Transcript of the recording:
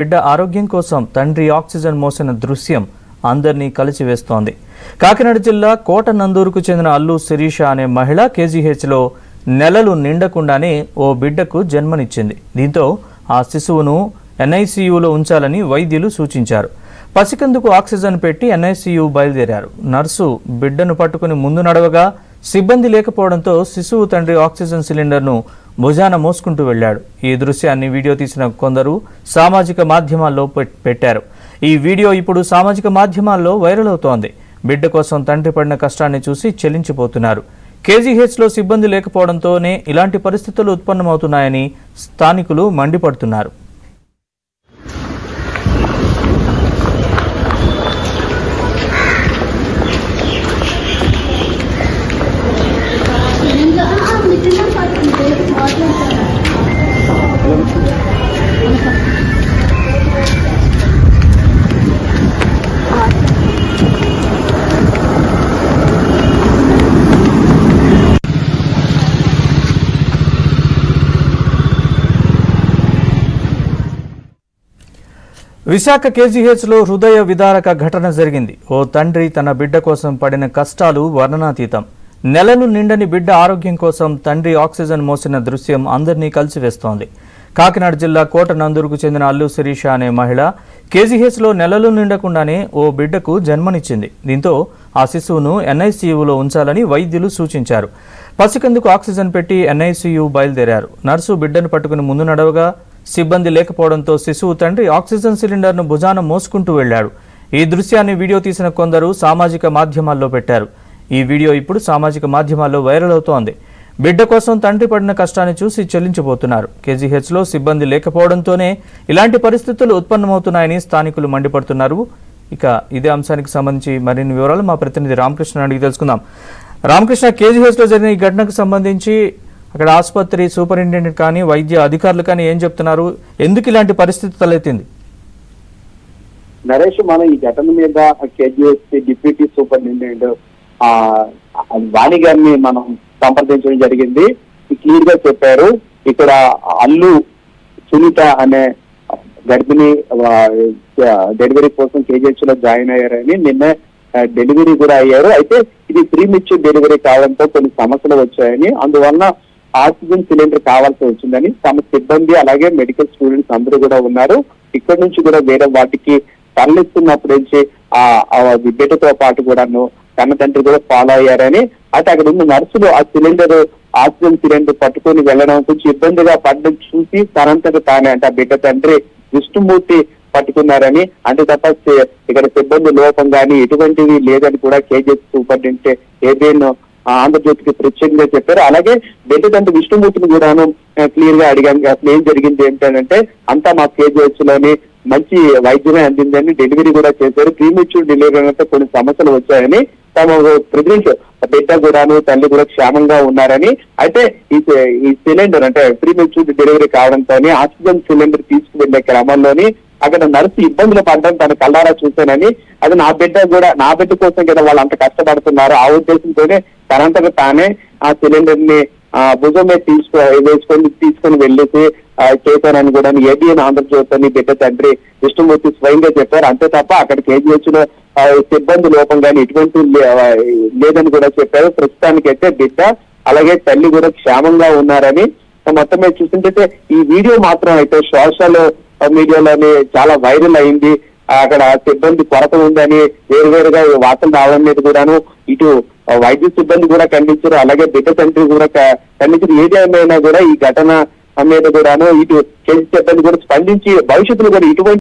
బిడ్డ ఆరోగ్యం కోసం తండ్రి ఆక్సిజన్ మోసిన దృశ్యం అందరినీ కలిచివేస్తోంది. కాకినాడ జిల్లా కోటనందూరుకు చెందిన అల్లు శిరీష అనే మహిళ కేజీహెచ్లో నెలలు నిండకుండానే ఓ బిడ్డకు జన్మనిచ్చింది. దీంతో ఆ శిశువును ఎన్ఐసీయూలో ఉంచాలని వైద్యులు సూచించారు. పసికందుకు ఆక్సిజన్ పెట్టి ఎన్ఐసీయూ బయలుదేరారు. నర్సు బిడ్డను పట్టుకుని ముందు నడవగా సిబ్బంది లేకపోవడంతో శిశువు తండ్రి ఆక్సిజన్ సిలిండర్ను భుజాన మోసుకుంటూ వెళ్లాడు. ఈ దృశ్యాన్ని వీడియో తీసిన కొందరు సామాజిక మాధ్యమాల్లో పెట్టారు. ఈ వీడియో ఇప్పుడు సామాజిక మాధ్యమాల్లో వైరల్ అవుతోంది. బిడ్డ కోసం తండ్రి పడిన కష్టాన్ని చూసి చెల్లించిపోతున్నారు. కేజీహెచ్లో సిబ్బంది లేకపోవడంతోనే ఇలాంటి పరిస్థితులు ఉత్పన్నమవుతున్నాయని స్థానికులు మండిపడుతున్నారు. విశాఖ కేజీహెచ్లో హృదయ విదారక ఘటన జరిగింది. ఓ తండ్రి తన బిడ్డ కోసం పడిన కష్టాలు వర్ణనాతీతం. నెలలు నిండని బిడ్డ ఆరోగ్యం కోసం తండ్రి ఆక్సిజన్ మోసిన దృశ్యం అందరినీ కలిసివేస్తోంది. కాకినాడ జిల్లా కోటనందూరుకు చెందిన అల్లు శిరీష అనే మహిళ కేజీహెచ్లో నెలలు నిండకుండానే ఓ బిడ్డకు జన్మనిచ్చింది. దీంతో ఆ శిశువును ఎన్ఐసీయూలో ఉంచాలని వైద్యులు సూచించారు. పసికందుకు ఆక్సిజన్ పెట్టి ఎన్ఐసీయూ బయలుదేరారు. నర్సు బిడ్డను పట్టుకుని ముందు నడవగా సిబ్బంది లేకపోవడంతో శిశువు తండ్రి ఆక్సిజన్ సిలిండర్ను భుజాన మోసుకుంటూ వెళ్లాడు. ఈ దృశ్యాన్ని వీడియో తీసిన కొందరు సామాజిక మాధ్యమాల్లో పెట్టారు. ఈ వీడియో ఇప్పుడు సామాజిక మాధ్యమాల్లో వైరల్ అవుతోంది. బిడ్డ కోసం తండ్రి పడిన కష్టాన్ని చూసి చెల్లించిపోతున్నారు. కేజీహెచ్లో సిబ్బంది లేకపోవడంతోనే ఇలాంటి పరిస్థితులు ఉత్పన్నమవుతున్నాయని స్థానికులు మండిపడుతున్నారు. ఇక ఇదే అంశానికి సంబంధించి మరిన్ని వివరాలు మా ప్రతినిధి రామకృష్ణ అడిగి తెలుసుకుందాం. రామకృష్ణ, కేజీహెచ్లో జరిగిన ఈ ఘటనకు సంబంధించి అక్కడ ఆసుపత్రి సూపరింటెండెంట్ కానీ వైద్య అధికారులు కానీ ఏం చెప్తున్నారు? ఎందుకు ఇలాంటి పరిస్థితి తలెత్తింది? నరేష్, మనం ఈ ఘటన మీద కేజీహెచ్ డిప్యూటీ సూపరింటెండెంట్ వాణి గారిని మనం సంప్రదించడం జరిగింది. క్లియర్ గా చెప్పారు. ఇక్కడ అల్లు సునీత అనే గర్భిణి డెలివరీ కోసం కేజీహెచ్ లో జాయిన్ అయ్యారని, నిన్న డెలివరీ కూడా అయ్యారు. అయితే ఇది ప్రీమెచ్యూర్ డెలివరీ కావడంతో కొన్ని సమస్యలు వచ్చాయని, అందువల్ల ఆక్సిజన్ సిలిండర్ కావాల్సి వచ్చిందని తమ సిబ్బంది అలాగే మెడికల్ స్టూడెంట్స్ అందరూ కూడా ఉన్నారు. ఇక్కడ నుంచి కూడా వేరే వాటికి తరలిస్తున్నప్పుడు నుంచి ఆ బిడ్డతో పాటు కూడాను కన్న తండ్రి కూడా ఫాలో అయ్యారని, అయితే అక్కడ ఉన్న నర్సులు ఆ సిలిండర్ ఆక్సిజన్ సిలిండర్ పట్టుకొని వెళ్ళడం కొంచెం ఇబ్బందిగా పడ్డం చూసి తనంతట తానే అంటే ఆ బిడ్డ తండ్రి విష్ణుమూర్తి పట్టుకున్నారని, అంతే తప్ప ఇక్కడ సిబ్బంది లోపం కానీ ఎటువంటివి లేదని కూడా కేజీహెచ్ సూపరింటెండెంట్ ఏబిఎన్ ఆంధ్రజ్యోతికి ప్రత్యేకంగా చెప్పారు. అలాగే బిడ్డ తండ్రి విష్ణుమూర్తిని కూడాను క్లియర్ గా అడిగాను. అసలు ఏం జరిగింది ఏంటంటే, అంతా మా కేజీహెచ్ లోని మంచి వైద్యమే అందిందని, డెలివరీ కూడా చేశారు. ప్రీమెచ్యూర్ డెలివరీ అంటే కొన్ని సమస్యలు వచ్చాయని, తమ ప్రెగ్నెంట్ బిడ్డ కూడాను తల్లి కూడా క్షేమంగా ఉన్నారని, అయితే ఈ సిలిండర్ అంటే ప్రీమెచ్యూర్ డెలివరీ కావడంతో ఆక్సిజన్ సిలిండర్ తీసుకువెళ్లే క్రమంలోని అక్కడ నర్సు ఇబ్బందులు పడడం తన కళ్ళారా చూశానని, అది నా బిడ్డ కోసం కదా వాళ్ళు అంత కష్టపడుతున్నారు, ఆ ఉద్దేశంతోనే తనంతగా తానే ఆ సిలిండర్ ని భుజం మీద తీసుకొని వెళ్ళేసి చేశానని కూడా ఏబిఎన్ ఆంధ్రజ్యోతి బిడ్డ తండ్రి విష్ణుమూర్తి స్వయంగా చెప్పారు. అంతే తప్ప అక్కడ కేజీహెచ్ లో సిబ్బంది లోపం కానీ ఎటువంటి లేదని కూడా చెప్పారు. ప్రస్తుతానికైతే బిడ్డ అలాగే తల్లి కూడా క్షేమంగా ఉన్నారని మొత్తం మీద చూస్తుంటే ఈ వీడియో మాత్రం అయితే సోషల్ మీడియాలోని చాలా వైరల్ అయింది. అక్కడ సిబ్బంది కొరత ఉందని వేరువేరుగా వార్తలు రావడం మీద కూడాను ఇటు వైద్య సిబ్బంది కూడా ఖండించారు, అలాగే బిడ్డ తండ్రి కూడా ఖండించారు. ఏదేమైనా కూడా ఈ ఘటన మీద కూడాను ఇటు కేజీ సిబ్బంది కూడా స్పందించి భవిష్యత్తులో కూడా ఇటువంటి